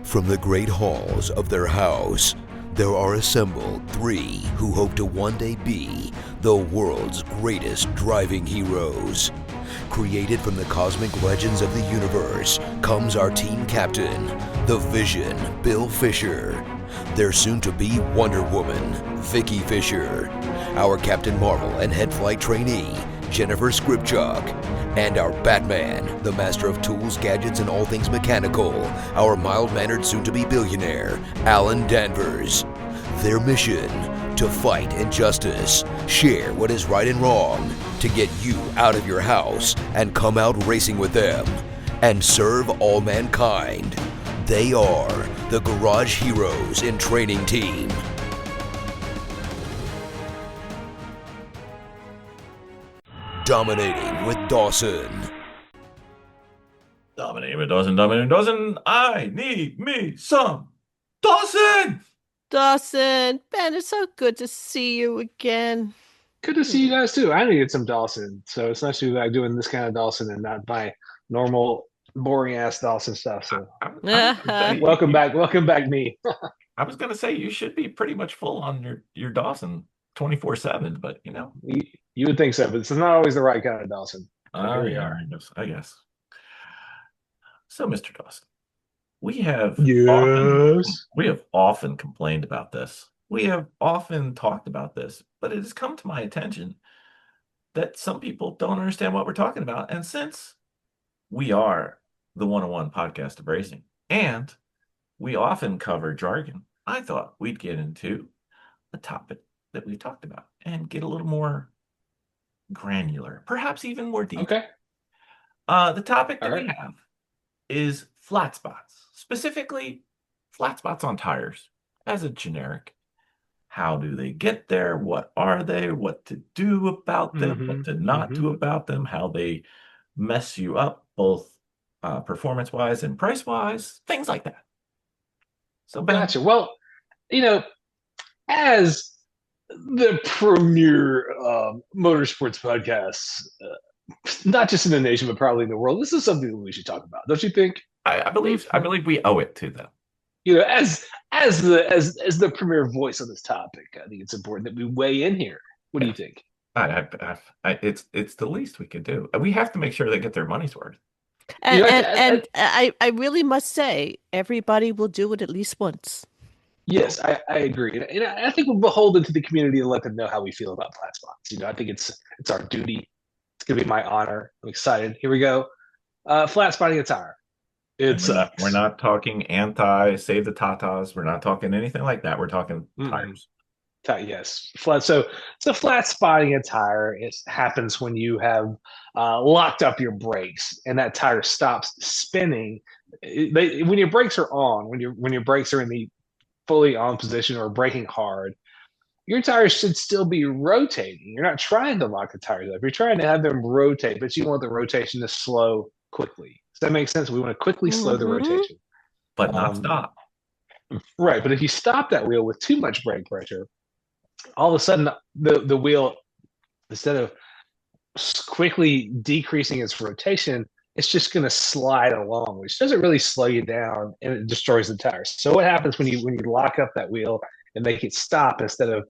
From the great halls of their house, there are assembled three who hope to one day be the world's greatest driving heroes. Created from the cosmic legends of the universe comes our team captain, the Vision, Bill Fisher. Their soon-to-be Wonder Woman, Vicki Fisher. Our Captain Marvel and head flight trainee, Jennifer Skripchuk. And our Batman, the master of tools, gadgets, and all things mechanical, our mild-mannered soon-to-be billionaire, Alan Danvers. Their mission, to fight injustice, share what is right and wrong, to get you out of your house and come out racing with them, and serve all mankind. They are the Garage Heroes in Training Team. Dominating with Dawson. Dominating with Dawson. I need me some Dawson! Dawson, Ben, it's so good to see you again. Good to see you guys too. I needed some Dawson, so it's nice to be back doing this kind of Dawson and not my normal boring ass Dawson stuff. So welcome back, me. I was gonna say you should be pretty much full on your Dawson 24/7, but you know you would think so, but it's not always the right kind of Dawson. I guess. So, Mr. Dawson, we have often complained about this. We have often talked about this, but it has come to my attention that some people don't understand what we're talking about. And since we are the 101 podcast of racing, and we often cover jargon, I thought we'd get into a topic that we've talked about and get a little more granular, perhaps even more deep. Okay. The topic that we have is flat spots, specifically flat spots on tires as a generic. How do they get there? What are they? What to do about them? What to not do about them? How they mess you up, both performance-wise and price-wise, things like that. So, Ben, gotcha. Well, as the premier motorsports podcast, not just in the nation, but probably in the world, this is something that we should talk about, don't you think? I believe we owe it to them. As the premier voice on this topic, I think it's important that we weigh in here. What do you think? It's the least we could do. We have to make sure they get their money's worth. And I really must say, everybody will do it at least once. Yes, I agree, and I think we're beholden to the community and let them know how we feel about flat spots. I think it's our duty. It's gonna be my honor. I'm excited. Here we go. Flat spotting a tire. We're not talking anti-save the tatas. We're not talking anything like that. We're talking tires. Yes, flat. So flat spotting a tire. It happens when you have locked up your brakes and that tire stops spinning. When your brakes are on, when your brakes are in the fully on position or braking hard, your tires should still be rotating. You're not trying to lock the tires up. You're trying to have them rotate, but you want the rotation to slow quickly. Does that make sense? We want to quickly slow the rotation. But not stop. Right. But if you stop that wheel with too much brake pressure, all of a sudden the wheel, instead of quickly decreasing its rotation, it's just going to slide along, which doesn't really slow you down, and it destroys the tires. So what happens when you lock up that wheel and make it stop instead of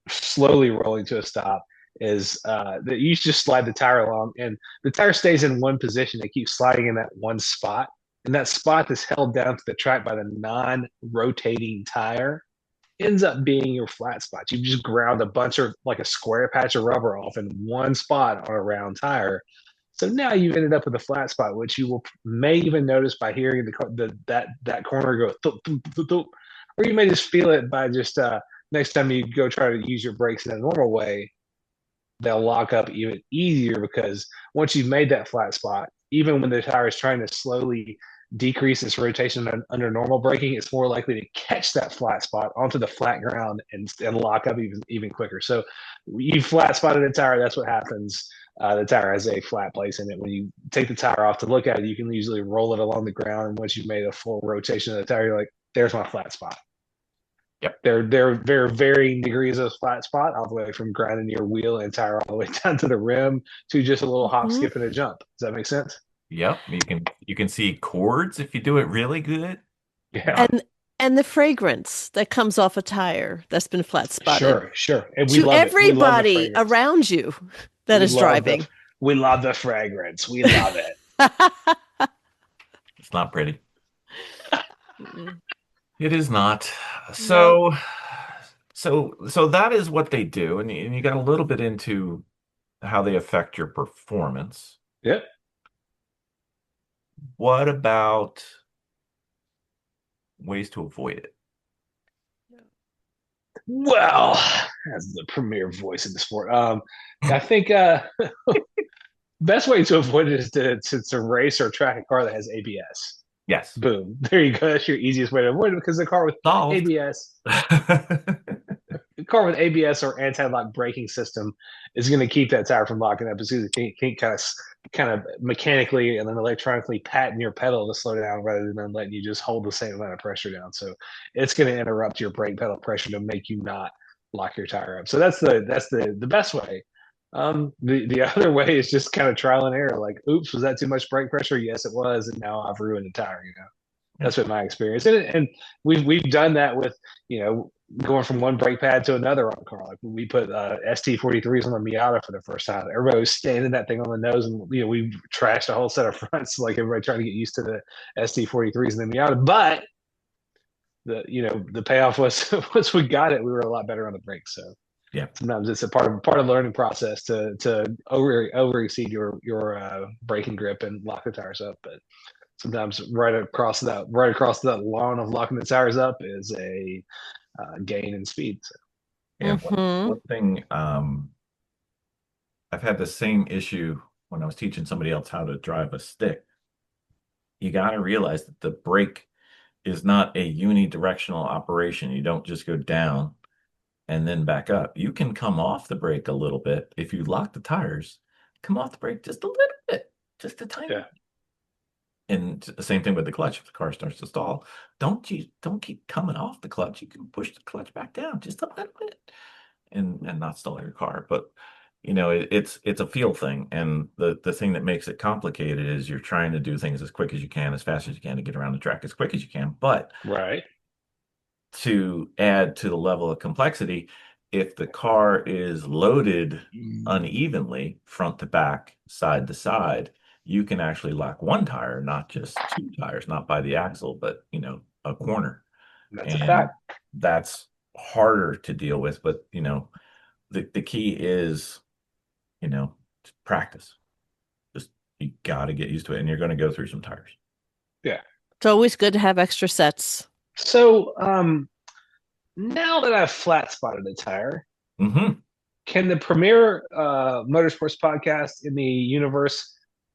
slowly rolling to a stop is that you just slide the tire along, and the tire stays in one position. It keeps sliding in that one spot, and that spot that's held down to the track by the non-rotating tire ends up being your flat spot. You just ground a bunch of, like a square patch of rubber off in one spot on a round tire. So now you've ended up with a flat spot, which you may even notice by hearing that corner go thump, thump, thump, thump, or you may just feel it by just next time you go try to use your brakes in a normal way, they'll lock up even easier, because once you've made that flat spot, even when the tire is trying to slowly decrease its rotation under normal braking, it's more likely to catch that flat spot onto the flat ground and lock up even quicker. So you flat spotted a tire, that's what happens. The tire has a flat place in it. When you take the tire off to look at it, you can usually roll it along the ground, and once you've made a full rotation of the tire, you're like, there's my flat spot. Yep. There are varying degrees of flat spot, all the way from grinding your wheel and tire all the way down to the rim to just a little hop, skip, and a jump. Does that make sense? Yep. You can see chords if you do it really good. Yeah. And the fragrance that comes off a tire that's been flat spotted Sure. And we to love it. We love the everybody fragrance. around you that We is love the driving. we love the fragrance. We love it. It's not pretty. Mm, It is not. no. So that is what they do, and you got a little bit into how they affect your performance. Yep. What about ways to avoid it? Well, as the premier voice in the sport, I think best way to avoid it is to race or track a car that has ABS. Yes. Boom. There you go. That's your easiest way to avoid it because the car with Solved. ABS, the car with ABS or anti-lock braking system is going to keep that tire from locking up. It's going to kind of mechanically and then electronically pattern your pedal to slow down rather than letting you just hold the same amount of pressure down. So it's going to interrupt your brake pedal pressure to make you not lock your tire up. So that's the best way. The other way is just kind of trial and error. Like, oops, was that too much brake pressure? Yes, it was, and now I've ruined the tire. That's been my experience, and we've done that with going from one brake pad to another on a car. Like we put ST43s on the Miata for the first time. Everybody was standing that thing on the nose, and we trashed a whole set of fronts. Like everybody trying to get used to the ST43s and the Miata, but the payoff was once we got it, we were a lot better on the brakes. So Yeah. sometimes it's a part of the learning process to over exceed your braking grip and lock the tires up, but sometimes right across that lawn of locking the tires up is a gain in speed. So. Yeah. Mhm. One thing, I've had the same issue when I was teaching somebody else how to drive a stick. You got to realize that the brake is not a unidirectional operation. You don't just go down and then back up. You can come off the brake a little bit. If you lock the tires, come off the brake just a little bit, just a tiny Yeah. And the same thing with the clutch. If the car starts to stall, don't keep coming off the clutch. You can push the clutch back down just a little bit and not stall your car. But it's a feel thing. And the thing that makes it complicated is you're trying to do things as quick as you can, as fast as you can to get around the track as quick as you can. But Right. to add to the level of complexity, if the car is loaded unevenly, front to back, side to side, you can actually lock one tire, not just two tires, not by the axle, but a corner. That's a And fact. that's harder to deal with. But the key is practice. Just you got to get used to it, and you're going to go through some tires. Yeah. It's always good to have extra sets. So now that I've flat spotted a tire, Mm-hmm. can the premier motorsports podcast in the universe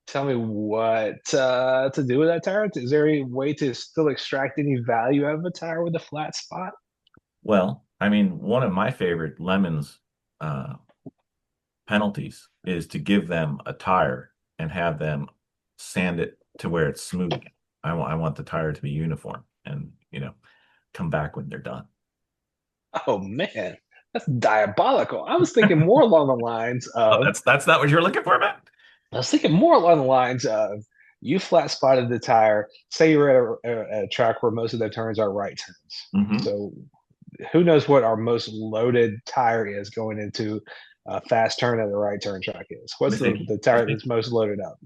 tell me what to do with that tire? Is there any way to still extract any value out of a tire with a flat spot? Well, I mean, one of my favorite Lemons penalties is to give them a tire and have them sand it to where it's smooth. I want the tire to be uniform and come back when they're done. Oh man, that's diabolical. I was thinking more along the lines Oh, of that's not what you're looking for, Matt? you flat spotted the tire. Say you're at a track where most of the turns are right turns. Mm-hmm. So who knows what our most loaded tire is going into a fast turn at the right turn track is? What's the tire that's most loaded up?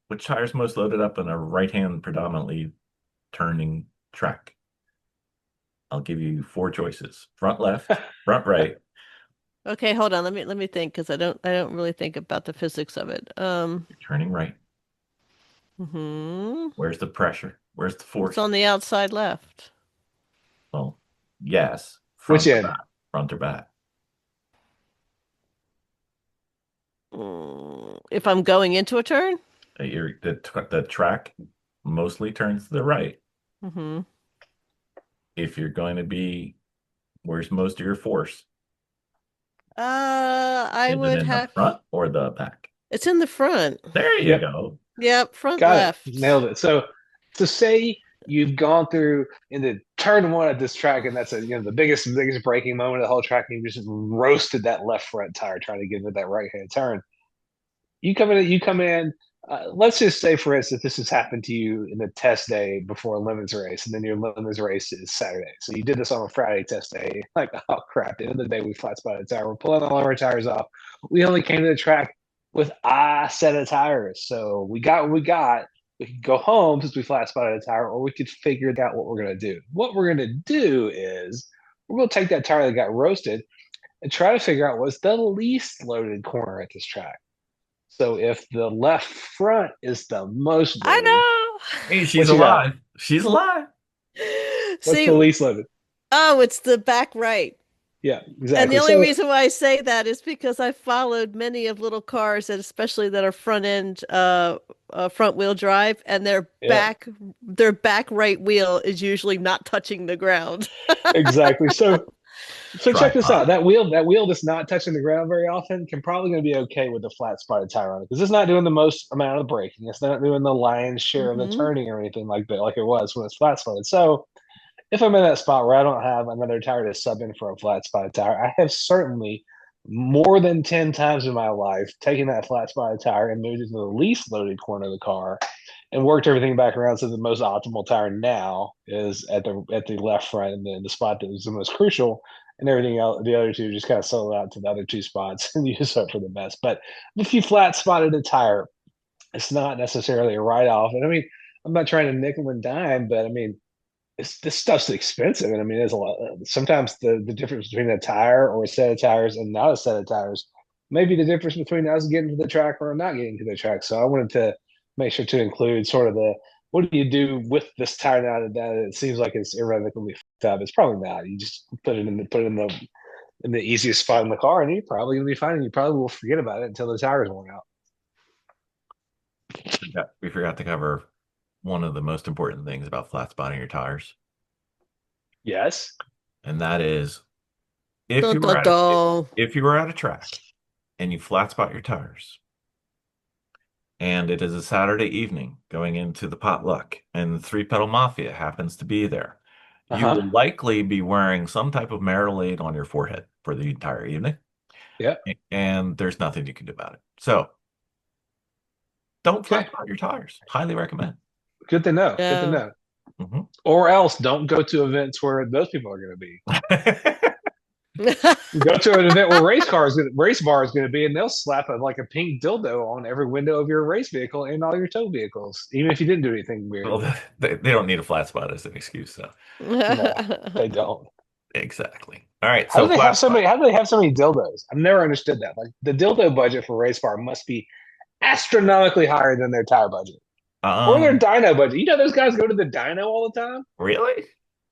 Which tire is most loaded up in a right-hand predominantly turning track? I'll give you 4 choices: front left, front right. Okay, hold on. Let me think because I don't really think about the physics of it. You're turning right. Mhm. Where's the pressure? Where's the force? It's on the outside left. Well, yes. Which end? Back? Front or back? If I'm going into a turn? The track mostly turns to the right. Mm-hmm. If you're going to be, where's most of your force? I Is would it in have. the front or the back? It's in the front. There you go. Yep, front Got left. it. Nailed it. So say you've gone through in the turn one at this track, and that's the biggest braking moment of the whole track, and you just roasted that left front tire trying to get into that right hand turn. You come in let's just say, for instance, this has happened to you in the test day before a lemons race, and then your lemons race is Saturday. So you did this on a Friday test day. Like, oh crap! At the end of the day, we flat spotted a tire. We're pulling all our tires off. We only came to the track with a set of tires, so we got what we got. We could go home since we flat spotted a tire, or we could figure out what we're gonna do. What we're gonna do is we're gonna take that tire that got roasted and try to figure out what's the least loaded corner at this track. So if the left front is the most I loaded, know. Hey, what she's you got? alive. She's alive. What's See, the least loaded? oh, it's the back right. Yeah, And exactly. the only So reason why I say that is because I followed many of little cars, and especially that are front end, front wheel drive, and yeah, their back right wheel is usually not touching the ground. exactly. So check this out. Tripod. That wheel that's not touching the ground very often can probably going to be okay with the flat spotted tire on it because it's not doing the most amount of braking. It's not doing the lion's share of the Hmm. turning or anything like that, like it was when it's flat spotted. So if I'm in that spot where I don't have another tire to sub in for a flat spotted tire, I have certainly more than 10 times in my life taken that flat spotted tire and moved it to the least loaded corner of the car and worked everything back around so the most optimal tire now is at the left front and the spot that was the most crucial, and everything else, the other two just kind of settle out to the other two spots and use up for the best. But if you flat spotted a tire, it's not necessarily a write off. And I mean, I'm not trying to nickel and dime, but I mean, this stuff's expensive, and I mean, there's a lot. Sometimes the difference between a tire or a set of tires and not a set of tires may be the difference between us getting to the track or not getting to the track. So I wanted to make sure to include sort of the what do you do with this tire now that it seems like it's irrevocably fucked up. It's probably not. You just put it in the easiest spot in the car, and you're probably gonna be fine. And you probably will forget about it until the tires worn out. We forgot to cover one of the most important things about flat spotting your tires, Yes. and that is if Dun, you were dun, at dun. if you were at a track and you flat spot your tires, and it is a Saturday evening going into the potluck, and the Three Pedal Mafia happens to be there, Uh you huh. will likely be wearing some type of marital aid on your forehead for the entire evening, Yeah. and there's nothing you can do about it. So don't flat Okay. spot your tires. Highly recommend. Good to know. Good to Yeah. know. Mhm. Or else don't go to events where those people are going to be. Go to an event where race bar is going to be, and they'll slap like a pink dildo on every window of your race vehicle and all your tow vehicles, even if you didn't do anything weird. Well, they don't need a flat spot as an excuse, so No, they don't. exactly. All right, How do so they have flat so spot. many? How do they have so many dildos? I've never understood that. Like the dildo budget for race bar must be astronomically higher than their tire budget or their Um, dyno budget. You know, those guys go to the dyno all the time. really?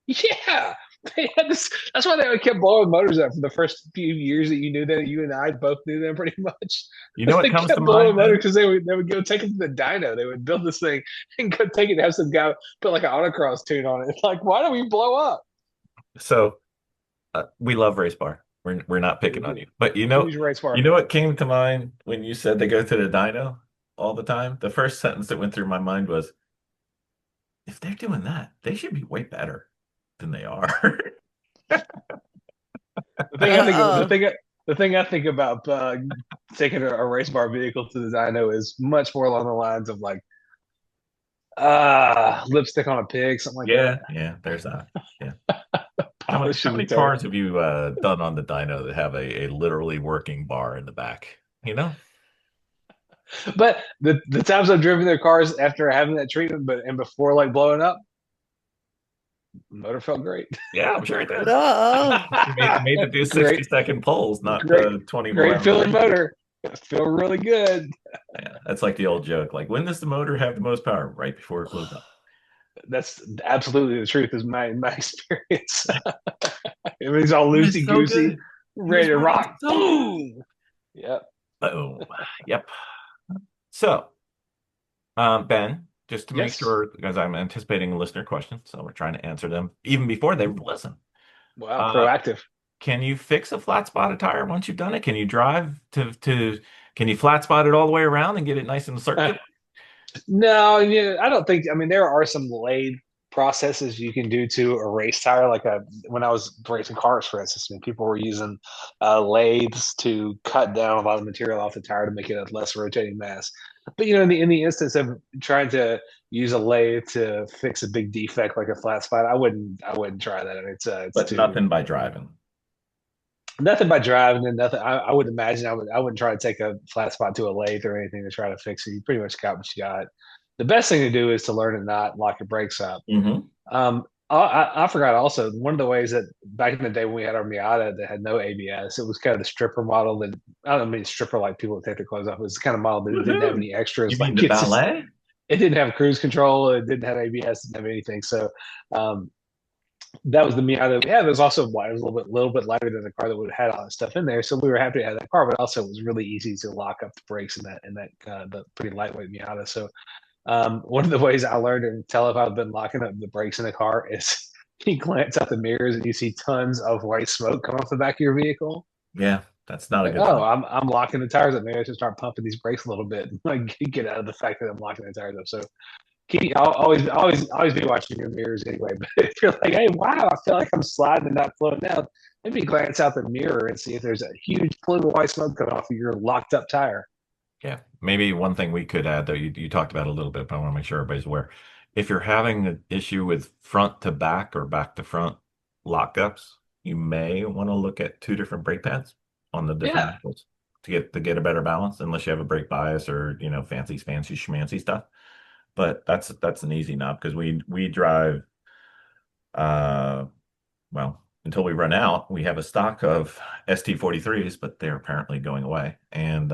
Yeah, they had this. That's why they kept blowing motors up for the first few years that you knew them. You and I both knew them pretty much. You know what They comes to kept blowing mind, motors Ben? because they would go take them to the dyno. They would build this thing and go take it and have some guy put like an autocross tune on it. It's like, why do we blow up? So we love race bar. We're not picking on you, but Who's your race bar? what came to mind when you said they go to the dyno all the time? The first sentence that went through my mind was, if they're doing that, they should be way better than they are. The thing I think of, Uh-oh. the thing I think about taking a race bar vehicle to the dyno is much more along the lines of like lipstick on a pig, something like Yeah, that. yeah, there's that. Yeah. How Polishing the many tire. cars have you done on the dyno that have a literally working bar in the back? You know? But the times I've driven their cars after having that treatment, and before like blowing up, motor felt great. Yeah, I'm sure it did. Uh-oh. Made to do Great, 60-second pulls, not great, 24 great hour feeling race. motor. Feel really good. Yeah, that's like the old joke. Like, when does the motor have the most power? Right before it blows up. That's absolutely the truth. Is my experience. Everything's all It was loosey so goosey, good. He ready was to working rock. so good. Boom. Yep. Boom. Yep. So, Ben, just to make Yes. sure, because I'm anticipating listener questions, so we're trying to answer them even before they listen. Wow. Uh, Proactive. Can you fix a flat spotted tire once you've done it? Can you drive can you flat spot it all the way around and get it nice and circular? No, yeah, I don't think. I mean, there are some laid processes you can do to a race tire. Like when I was racing cars, for instance, people were using lathes to cut down a lot of material off the tire to make it a less rotating mass. But in the instance of trying to use a lathe to fix a big defect like a flat spot, I wouldn't try that. I mean, it's But too, nothing by driving. nothing by driving, and nothing. I would imagine I wouldn't try to take a flat spot to a lathe or anything to try to fix it. You pretty much got what you got. The best thing to do is to learn to not lock your brakes up. Mm-hmm. I forgot also, one of the ways that back in the day when we had our Miata that had no ABS, it was kind of the stripper model that, I don't mean stripper like people would take their clothes off. It was the kind of model that didn't have any extras. You mean Like the ballet? it didn't have cruise control. It didn't have ABS. Didn't have anything. So that was the Miata we had. It was also light. It was a little bit lighter than the car that would have had all that stuff in there. So we were happy to have that car, but also it was really easy to lock up the brakes in that the pretty lightweight Miata. So one of the ways I learned to tell if I've been locking up the brakes in a car is you glance out the mirrors and you see tons of white smoke come off the back of your vehicle. Yeah, that's not a Like, good oh, thing. I'm locking the tires up. Maybe I should start pumping these brakes a little bit. Like get out of the fact that I'm locking the tires up. So I'll always be watching your mirrors anyway. But if you're like, hey, wow, I feel like I'm sliding and not flowing down, maybe glance out the mirror and see if there's a huge plume of white smoke coming off of your locked up tire. Yeah, maybe one thing we could add, though, you talked about it a little bit, but I want to make sure everybody's aware. If you're having an issue with front to back or back to front lockups, you may want to look at two different brake pads on the different Yeah. axles to get a better balance, unless you have a brake bias or fancy schmancy stuff. But that's an easy knob because we drive well, until we run out, we have a stock of ST43s, but they're apparently going away. And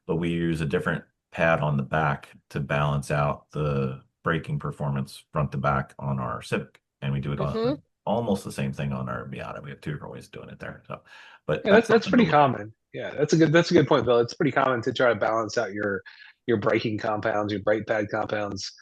but we use a different pad on the back to balance out the braking performance front to back on our Civic. And we do it on almost the same thing on our Miata. We have two different ways of doing it there. So, but Yeah, that's something to pretty look at. common. Yeah, that's a good point, Bill. It's pretty common to try to balance out your braking compounds, your brake pad compounds.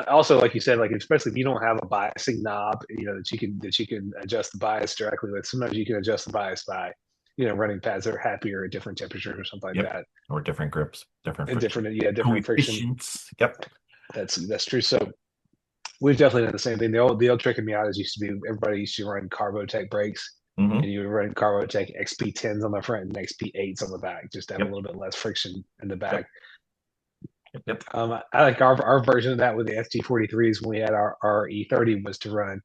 Also, like you said, like especially if you don't have a biasing knob, that you can adjust the bias directly with. Sometimes you can adjust the bias by, running pads that are happier at different temperatures or something like Yep. that. Or different grips, different And friction. different friction. Coefficients. Yep. That's true. So we've definitely done the same thing. The old trick in Miatas used to be everybody used to run Carbotech brakes. Mhm. And you would run Carbotech XP10s on the front and XP8s on the back, just to have a little bit less friction in the back. Yep. I like our version of that with the ST43s when we had our E30 was to run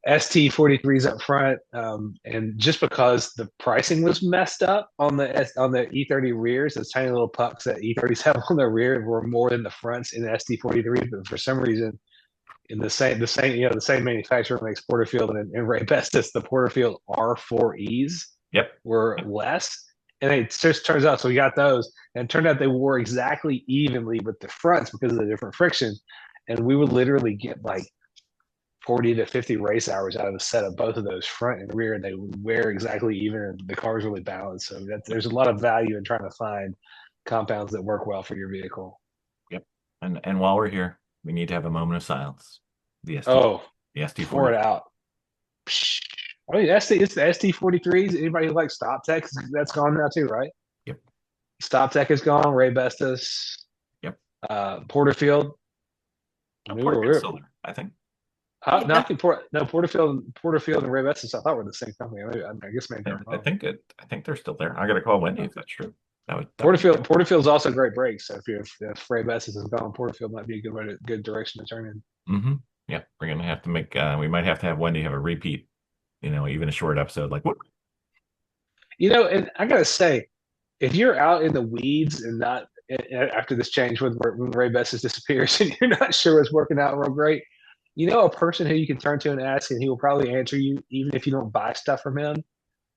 ST43s up front, and just because the pricing was messed up on the E30 rears, those tiny little pucks that E30s have on their rear were more than the fronts in the ST43s, but for some reason, in the same the same manufacturer makes Porterfield and Ray Bestis, the Porterfield R4Es were less. And it just turns out, so we got those, and it turned out they wore exactly evenly with the fronts because of the different friction. And we would literally get like 40 to 50 race hours out of a set of both of those front and rear, and they would wear exactly even, and the car's really balanced. So there's a lot of value in trying to find compounds that work well for your vehicle. Yep. And while we're here, we need to have a moment of silence. The ST40. Pour it out. I mean, it's the ST43s. Anybody who likes Stop Tech, that's gone now too, right? Yep. Stop Tech is gone. Ray Bestis. Yep. Porterfield. Porterfield's still there, I think. No, I think Porterfield and Ray Bestis, I thought were the same company. I guess maybe I think they're still there. I got to call Wendy if that's true. Porterfield's also great brakes. So if Ray Bestis is gone, Porterfield might be a good direction to turn in. Mm-hmm. Yeah, we're gonna have to make. We might have to have Wendy have a repeat. Even a short episode like what? And I gotta say, if you're out in the weeds and not after this change when Ray Bestis disappears and you're not sure it's working out real great, a person who you can turn to and ask, and he will probably answer you even if you don't buy stuff from him,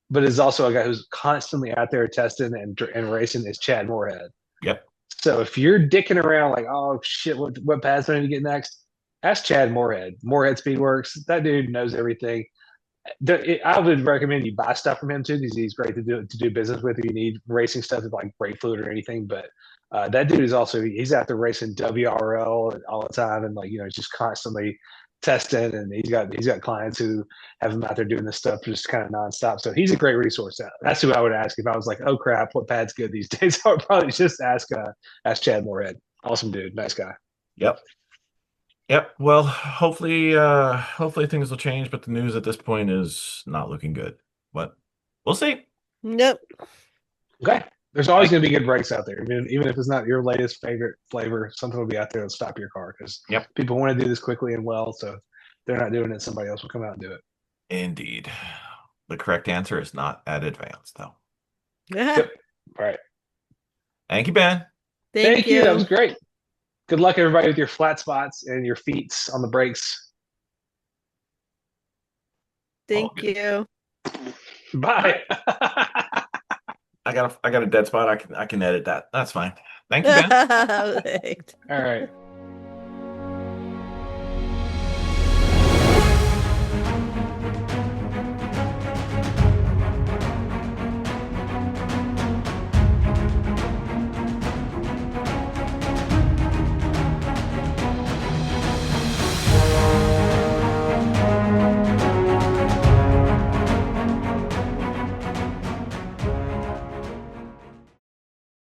but is also a guy who's constantly out there testing and racing, is Chad Moorhead. Yep. So if you're dicking around like, oh shit, what pads do I need to get next? Ask Chad Moorhead. Moorhead Speedworks. That dude knows everything. I would recommend you buy stuff from him too, because he's great to do business with. If you need racing stuff like brake fluid or anything, but that dude is also, he's out there racing WRL all the time, and just constantly testing, and he's got clients who have him out there doing this stuff just kind of nonstop. So he's a great resource. That's who I would ask if I was like, oh crap, what pad's good these days? I would probably just ask Chad Moorhead. Awesome dude, nice guy. Yep. Yep. Well, hopefully things will change, but the news at this point is not looking good. But we'll see. Nope. Okay. There's always Thank- going to be good brakes out there. Even if it's not your latest favorite flavor, something will be out there that'll stop your car because Yep. people want to do this quickly and well. So if they're not doing it, somebody else will come out and do it. Indeed. The correct answer is not at advanced, though. Yep. All right. Thank you, Ben. Thank you. That was you. great. Good luck, everybody, with your flat spots and your feet on the brakes. Thank you. Bye. I got a dead spot. I can edit that. That's fine. Thank you, Ben. Thanks. All right.